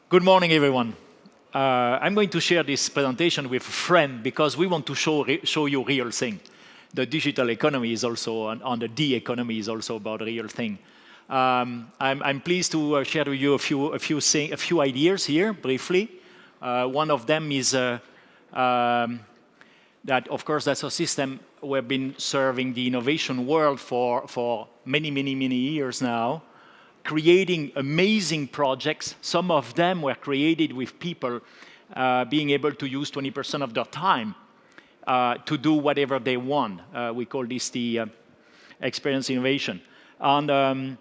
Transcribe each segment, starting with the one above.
Good morning, everyone. I'm going to share this presentation with a friend because we want to show you real thing. The economy is also, and the D-economy is also about a real thing. I'm pleased to share with you a few ideas here, briefly. One of them is that, of course, that's a system we've been serving the innovation world for many years now, creating amazing projects. Some of them were created with people being able to use 20% of their time to do whatever they want. We call this the experience innovation. And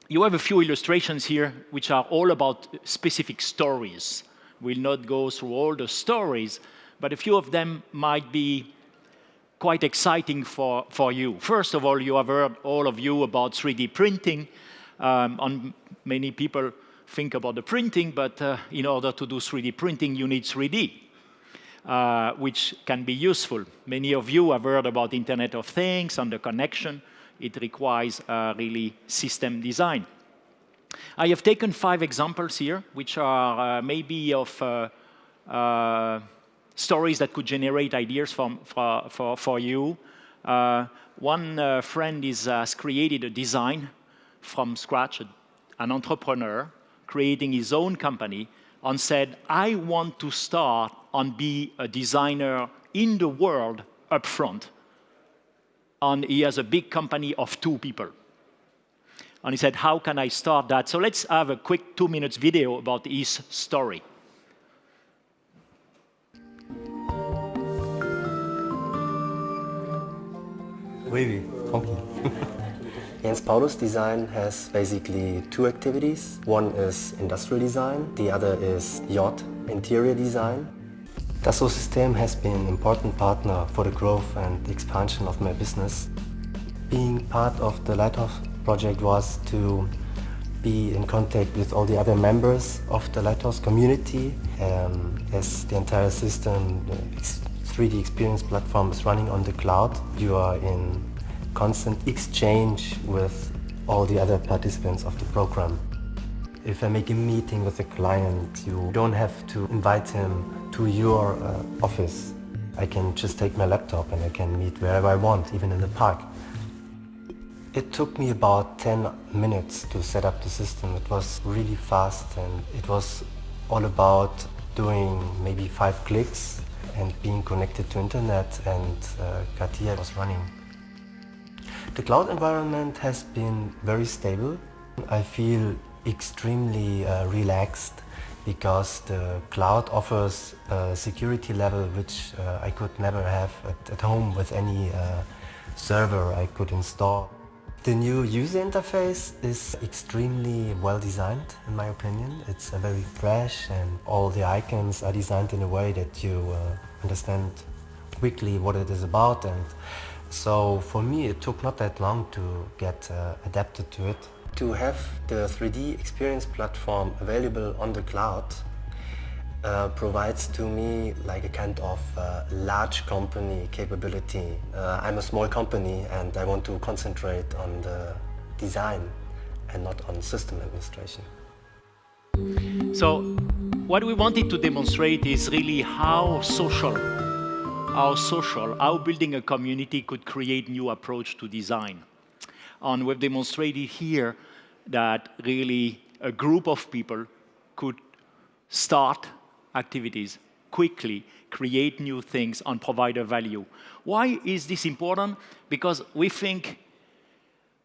you have a few illustrations here which are all about specific stories. We'll not go through all the stories, but a few of them might be quite exciting for you. First of all, you have heard, all of you, about 3D printing. And many people think about the printing, but in order to do 3D printing, you need 3D, which can be useful. Many of you have heard about Internet of Things and the connection. It requires really system design. I have taken 5 examples here, which are maybe of stories that could generate ideas for you. One friend has created a design from scratch, an entrepreneur creating his own company, and said, I want to start and be a designer in the world up front. And he has a big company of 2 people. And he said, how can I start that? So let's have a quick 2 minutes video about his story. Oui, tranquille. Paulos Design has basically 2 activities. One is industrial design, the other is yacht interior design. Dassault Systèmes has been an important partner for the growth and expansion of my business. Being part of the Lighthouse project was to be in contact with all the other members of the Lighthouse community. As the entire system, the 3D experience platform is running on the cloud, you are in constant exchange with all the other participants of the program. If I make a meeting with a client, you don't have to invite him to your office. I can just take my laptop and I can meet wherever I want, even in the park. It took me about 10 minutes to set up the system. It was really fast, and it was all about doing maybe 5 clicks and being connected to internet, and Katia was running. The cloud environment has been very stable. I feel extremely relaxed because the cloud offers a security level which I could never have at home with any server I could install. The new user interface is extremely well designed, in my opinion. It's very fresh, and all the icons are designed in a way that you understand quickly what it is about. And so for me, it took not that long to get adapted to it. To have the 3D experience platform available on the cloud provides to me like a kind of large company capability. I'm a small company and I want to concentrate on the design and not on system administration. So what we wanted to demonstrate is really how building a community could create new approach to design. And we've demonstrated here that really a group of people could start activities quickly, create new things, and provide a value. Why is this important? Because we think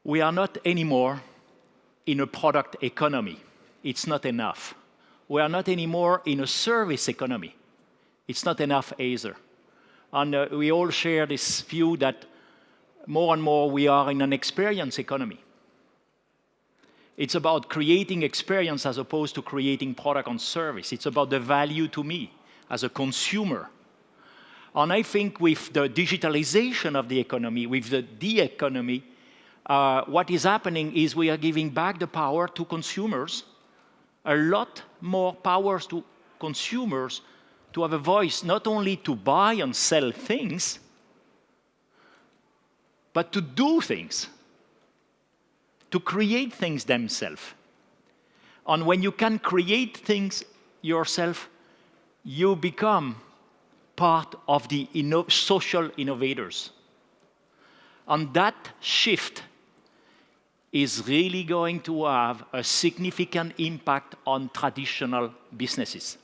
we are not anymore in a product economy. It's not enough. We are not anymore in a service economy. It's not enough either. And we all share this view that more and more we are in an experience economy. It's about creating experience as opposed to creating product and service. It's about the value to me as a consumer. And I think with the digitalization of the economy, with the D-economy, what is happening is we are giving back the power to consumers, a lot more powers to consumers to have a voice, not only to buy and sell things, but to do things, to create things themselves. And when you can create things yourself, you become part of the social innovators. And that shift is really going to have a significant impact on traditional businesses.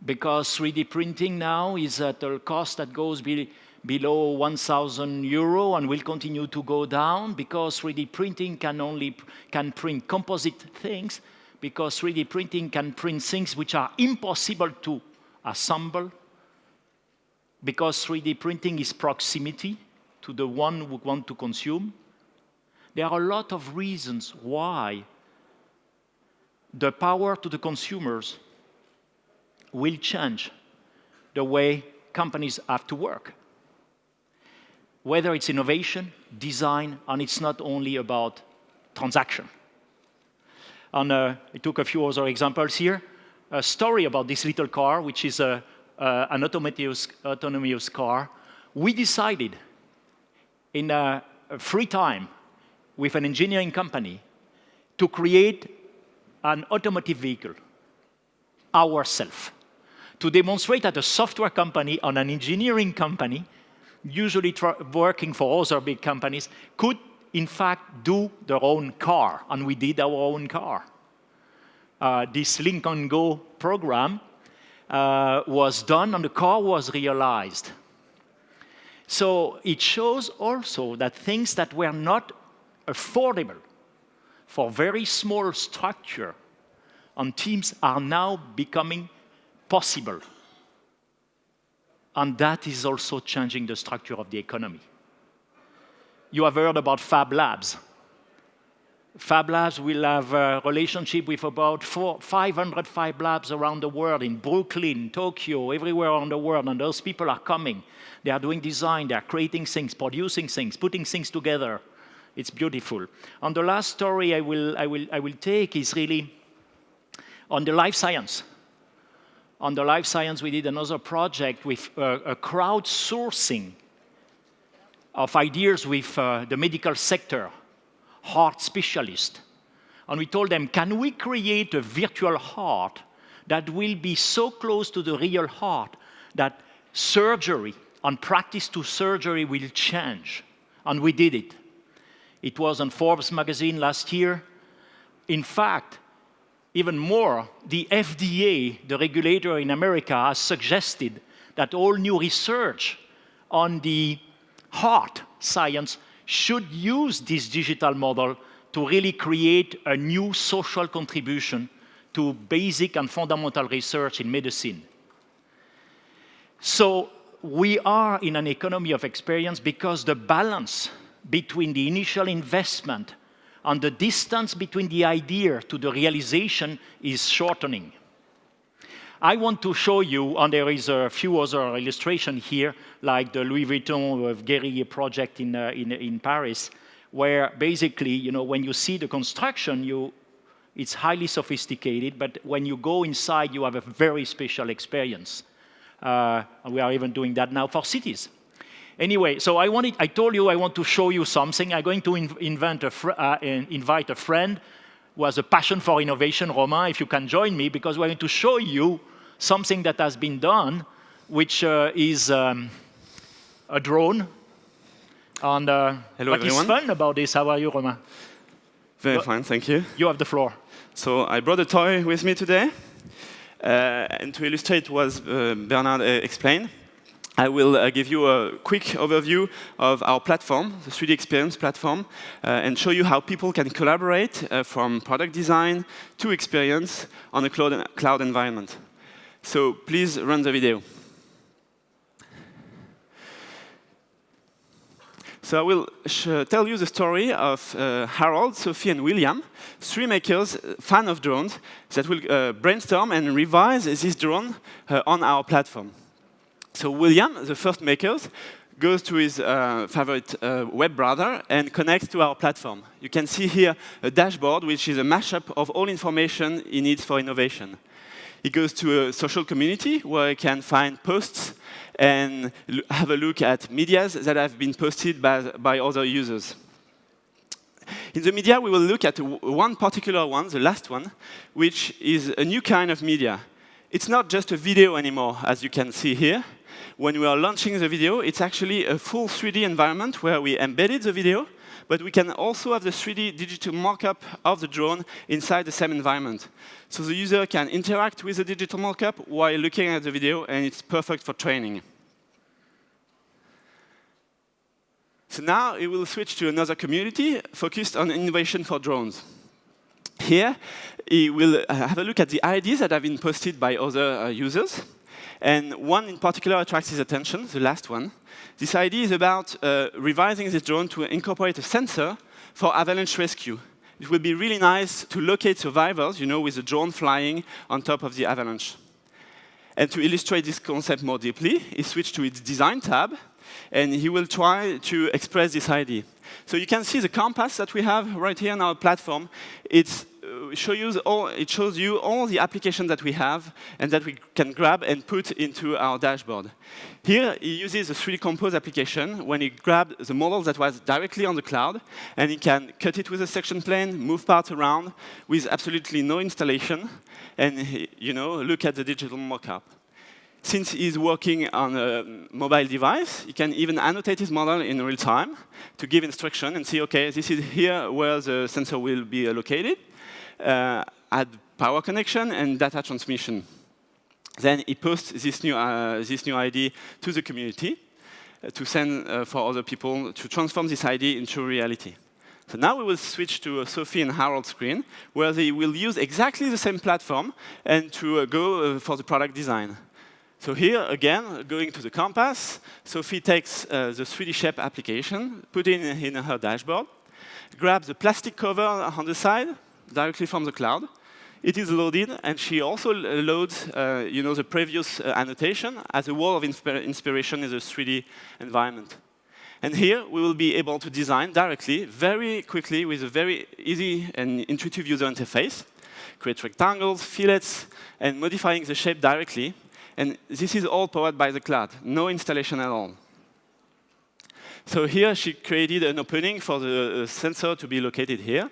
Because 3D printing now is at a cost that goes below 1,000 euro and will continue to go down, because 3D printing can print composite things, because 3D printing can print things which are impossible to assemble, because 3D printing is proximity to the one who want to consume. There are a lot of reasons why the power to the consumers will change the way companies have to work. Whether it's innovation, design, and it's not only about transaction. And I took a few other examples here. A story about this little car, which is an autonomous car. We decided in a free time with an engineering company to create an automotive vehicle ourselves, to demonstrate that a software company and an engineering company, usually working for other big companies, could in fact do their own car, and we did our own car. This Lincoln Go program was done, and the car was realized. So it shows also that things that were not affordable for very small structure and teams are now becoming possible. And that is also changing the structure of the economy. You have heard about Fab Labs. Fab Labs will have a relationship with about 500 Fab Labs around the world, in Brooklyn, Tokyo, everywhere around the world, and those people are coming. They are doing design, they are creating things, producing things, putting things together. It's beautiful. And the last story I will take is really on the life science. On the life science, we did another project with a crowdsourcing of ideas with the medical sector, heart specialists. And we told them, can we create a virtual heart that will be so close to the real heart that surgery and practice to surgery will change? And we did it. It was on Forbes magazine last year. In fact, even more, the FDA, the regulator in America, has suggested that all new research on the heart science should use this digital model to really create a new social contribution to basic and fundamental research in medicine. So we are in an economy of experience because the balance between the initial investment and the distance between the idea to the realization is shortening. I want to show you, and there is a few other illustrations here, like the Louis Vuitton of Guerrier project in Paris, where basically, you know, when you see the construction, it's highly sophisticated, but when you go inside, you have a very special experience. And we are even doing that now for cities. Anyway, so I told you I want to show you something. I'm going to invite a friend who has a passion for innovation, Romain, if you can join me, because we're going to show you something that has been done, which is a drone. And Hello, what everyone. is fun about this? How are you, Romain? Very fine, thank you. You have the floor. So I brought a toy with me today. And to illustrate what Bernard explained, I will give you a quick overview of our platform, the 3D Experience platform, and show you how people can collaborate from product design to experience on a cloud environment. So please run the video. So I will tell you the story of Harold, Sophie, and William, three makers, fan of drones, that will brainstorm and revise this drone on our platform. So William, the first maker, goes to his favorite web browser and connects to our platform. You can see here a dashboard, which is a mashup of all information he needs for innovation. He goes to a social community where he can find posts and have a look at medias that have been posted by other users. In the media, we will look at one particular one, the last one, which is a new kind of media. It's not just a video anymore, as you can see here. When we are launching the video, it's actually a full 3D environment where we embedded the video, but we can also have the 3D digital mockup of the drone inside the same environment. So the user can interact with the digital mockup while looking at the video, and it's perfect for training. So now it will switch to another community focused on innovation for drones. Here, it will have a look at the ideas that have been posted by other users. And one in particular attracts his attention, the last one. This idea is about revising this drone to incorporate a sensor for avalanche rescue. It would be really nice to locate survivors, with the drone flying on top of the avalanche. And to illustrate this concept more deeply, he switched to its design tab, and he will try to express this idea. So you can see the compass that we have right here on our platform. It shows you all the applications that we have and that we can grab and put into our dashboard. Here, he uses the 3D Compose application when he grabbed the model that was directly on the cloud, and he can cut it with a section plane, move parts around with absolutely no installation, and look at the digital mockup. Since he's working on a mobile device, he can even annotate his model in real time to give instruction and see, OK, this is here where the sensor will be located, add power connection and data transmission. Then he posts this new ID to the community to send for other people to transform this ID into reality. So now we will switch to Sophie and Harold's screen, where they will use exactly the same platform and to go for the product design. So here, again, going to the compass, Sophie takes the 3D shape application, put it in her dashboard, grabs the plastic cover on the side, directly from the cloud. It is loaded, and she also loads the previous annotation as a wall of inspiration in the 3D environment. And here, we will be able to design directly, very quickly, with a very easy and intuitive user interface, create rectangles, fillets, and modifying the shape directly. And this is all powered by the cloud, no installation at all. So here she created an opening for the sensor to be located here.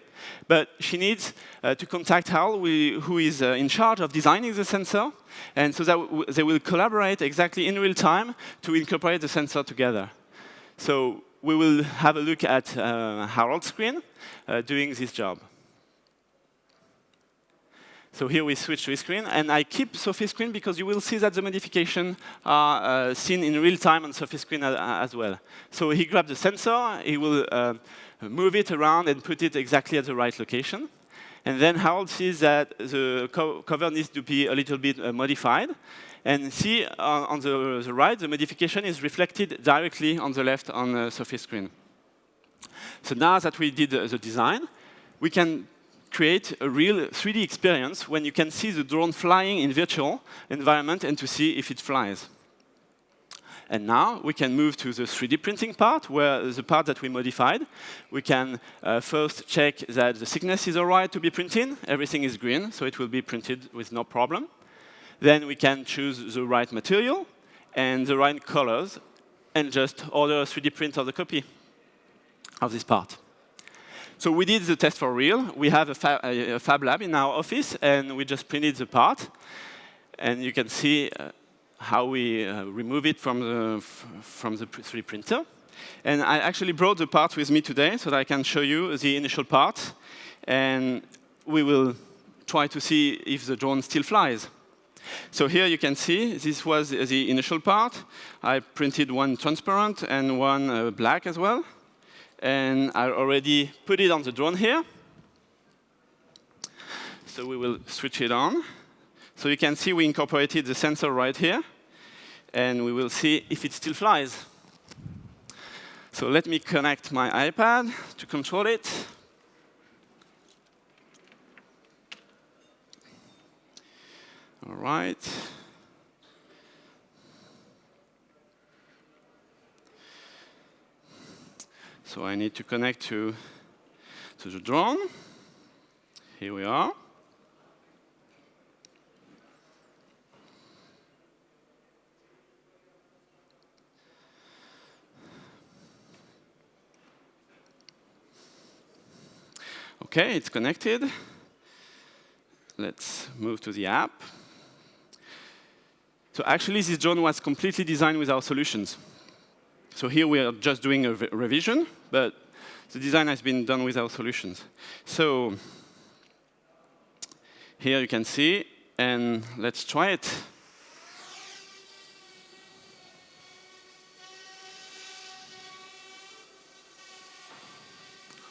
But she needs to contact Hal, who is in charge of designing the sensor, and so that they will collaborate exactly in real time to incorporate the sensor together. So we will have a look at Harold's screen doing this job. So here we switch to his screen, and I keep Sophie's screen because you will see that the modifications are seen in real time on Sophie's screen as well. So he grabbed the sensor, he will move it around and put it exactly at the right location. And then Harold sees that the cover needs to be a little bit modified. And see on the right, the modification is reflected directly on the left on Sophie's screen. So now that we did the design, we can create a real 3D experience when you can see the drone flying in virtual environment and to see if it flies. And now we can move to the 3D printing part, where the part that we modified. We can first check that the thickness is all right to be printed. Everything is green, so it will be printed with no problem. Then we can choose the right material and the right colors, and just order a 3D print of the copy of this part. So we did the test for real. We have a fab lab in our office, and we just printed the part. And you can see how we remove it from the 3D printer. And I actually brought the part with me today so that I can show you the initial part. And we will try to see if the drone still flies. So here you can see this was the initial part. I printed one transparent and one black as well. And I already put it on the drone here. So we will switch it on. So you can see we incorporated the sensor right here. And we will see if it still flies. So let me connect my iPad to control it. All right. So I need to connect to the drone. Here we are. OK, it's connected. Let's move to the app. So actually, this drone was completely designed with our solutions. So here we are just doing a revision, but the design has been done with our solutions. So here you can see, and let's try it.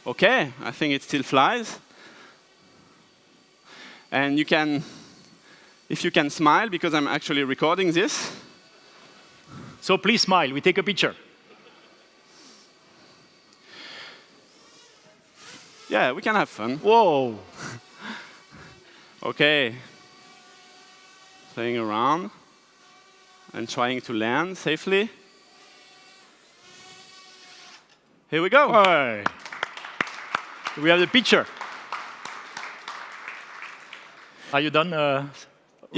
OK, I think it still flies. And you can, if you can smile, because I'm actually recording this. So please smile. We take a picture. Yeah, we can have fun. Whoa. OK. Playing around and trying to land safely. Here we go. Hey. We have the picture. Are you done? Yeah,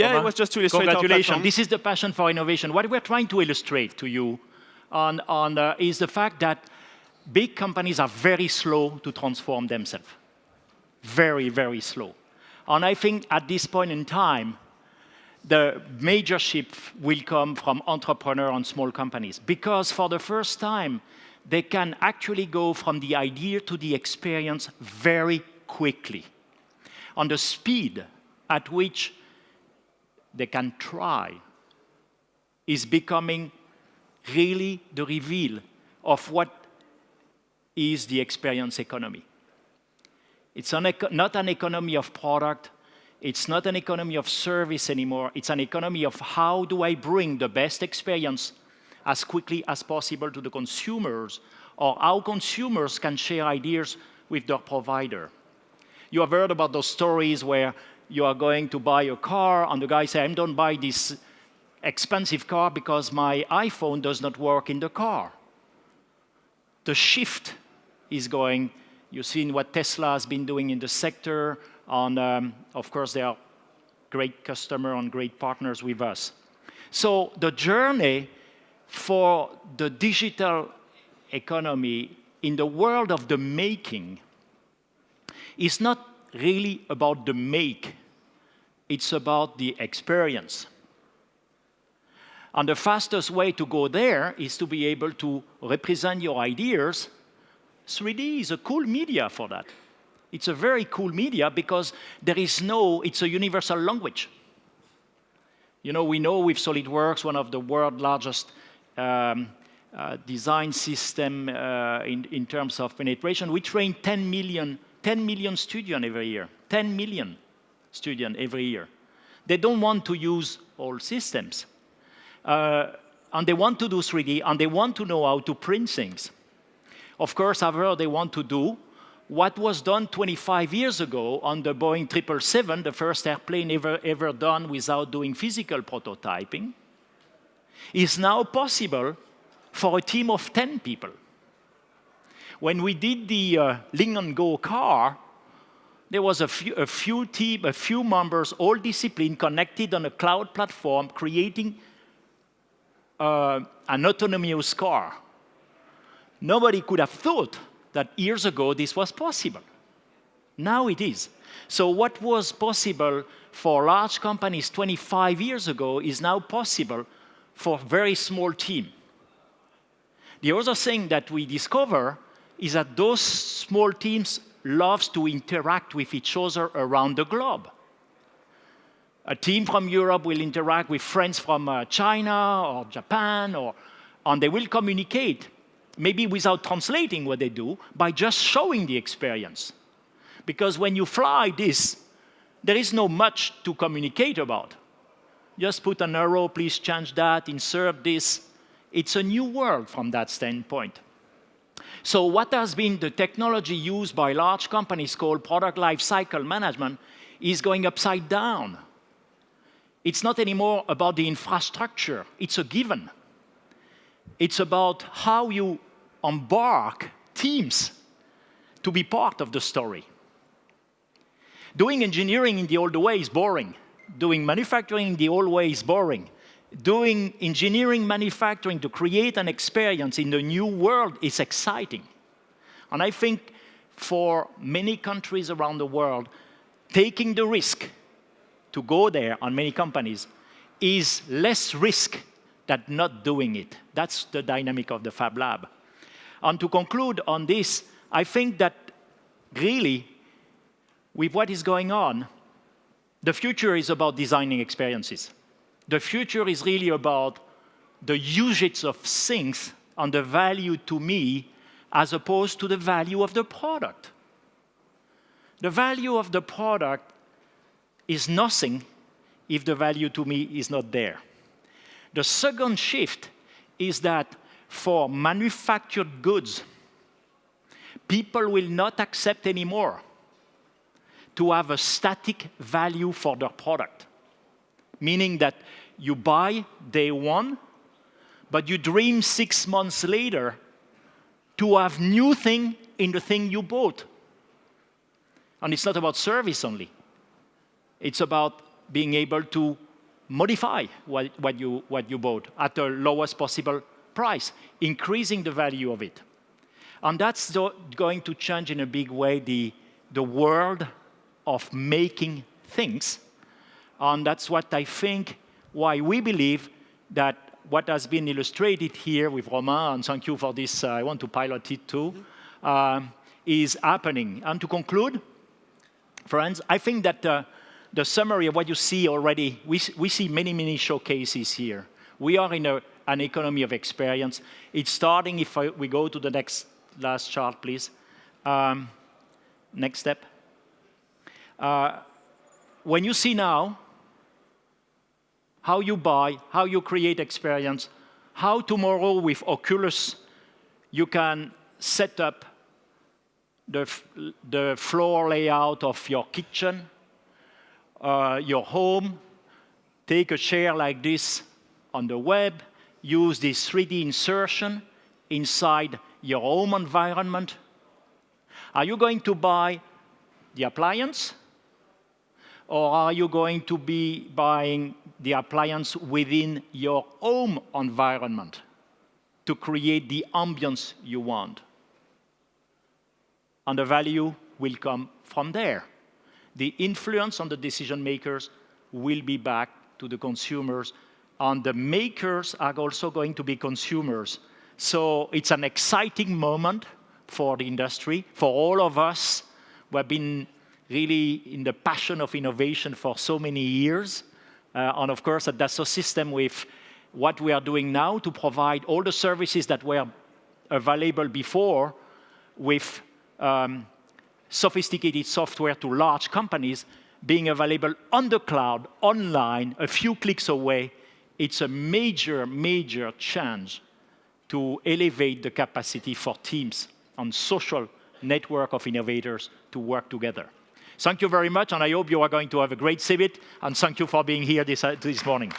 Romain? it was just to illustrate our Congratulations. platform. This is the passion for innovation. What we're trying to illustrate to you is the fact that big companies are very slow to transform themselves. Very, very slow. And I think at this point in time, the major shift will come from entrepreneurs and small companies. Because for the first time, they can actually go from the idea to the experience very quickly. On the speed at which they can try is becoming really the reveal of what is the experience economy. It's not an economy of product. It's not an economy of service anymore. It's an economy of how do I bring the best experience as quickly as possible to the consumers, or how consumers can share ideas with their provider. You have heard about those stories where you are going to buy a car, and the guy says, I don't buy this expensive car because my iPhone does not work in the car. The shift is going. You've seen what Tesla has been doing in the sector, and of course, they are great customers and great partners with us. So the journey for the digital economy in the world of the making is not really about the make. It's about the experience. And the fastest way to go there is to be able to represent your ideas. 3D is a cool media for that. It's a very cool media because it's a universal language. You know, we know with SolidWorks, one of the world's largest design system in terms of penetration, we train 10 million students every year. 10 million students every year. They don't want to use all systems. And they want to do 3D, and they want to know how to print things. Of course, however, they want to do what was done 25 years ago on the Boeing 777, the first airplane ever done without doing physical prototyping, is now possible for a team of 10 people. When we did the Ling & Go car, there was a few members, all discipline, connected on a cloud platform, creating an autonomous car. Nobody could have thought that years ago this was possible. Now it is. So what was possible for large companies 25 years ago is now possible for a very small team. The other thing that we discover is that those small teams love to interact with each other around the globe. A team from Europe will interact with friends from China or Japan, and they will communicate, maybe without translating what they do, by just showing the experience. Because when you fly this, there is no much to communicate about. Just put an arrow, please change that, insert this. It's a new world from that standpoint. So what has been the technology used by large companies called product lifecycle management is going upside down. It's not anymore about the infrastructure. It's a given. It's about how you embark teams to be part of the story. Doing engineering in the old way is boring. Doing manufacturing in the old way is boring. Doing engineering manufacturing to create an experience in the new world is exciting. And I think for many countries around the world, taking the risk to go there on many companies is less risk than not doing it. That's the dynamic of the Fab Lab. And to conclude on this, I think that really, with what is going on, the future is about designing experiences. The future is really about the usage of things and the value to me as opposed to the value of the product. The value of the product is nothing if the value to me is not there. The second shift is that for manufactured goods, people will not accept anymore to have a static value for their product. Meaning that you buy day one, but you dream 6 months later to have new thing in the thing you bought. And it's not about service only. It's about being able to modify what you bought at the lowest possible price, increasing the value of it. And that's going to change in a big way the world of making things. And that's what I think, why we believe that what has been illustrated here with Romain, and thank you for this, I want to pilot it too, is happening. And to conclude, friends, I think that the summary of what you see already, we see many, many showcases here. We are in an economy of experience. It's starting, if we go to the last chart, please. Next step. When you see now how you buy, how you create experience, how tomorrow with Oculus you can set up the floor layout of your kitchen, your home, take a chair like this on the web, use this 3D insertion inside your home environment. Are you going to buy the appliance? Or are you going to be buying the appliance within your home environment to create the ambience you want? And the value will come from there. The influence on the decision makers will be back to the consumers, and the makers are also going to be consumers. So it's an exciting moment for the industry, for all of us who have been really in the passion of innovation for so many years. And of course, at Dassault Systèmes, with what we are doing now to provide all the services that were available before with sophisticated software to large companies being available on the cloud, online, a few clicks away, it's a major, major change to elevate the capacity for teams and social network of innovators to work together. Thank you very much, and I hope you are going to have a great CeBIT, and thank you for being here this morning.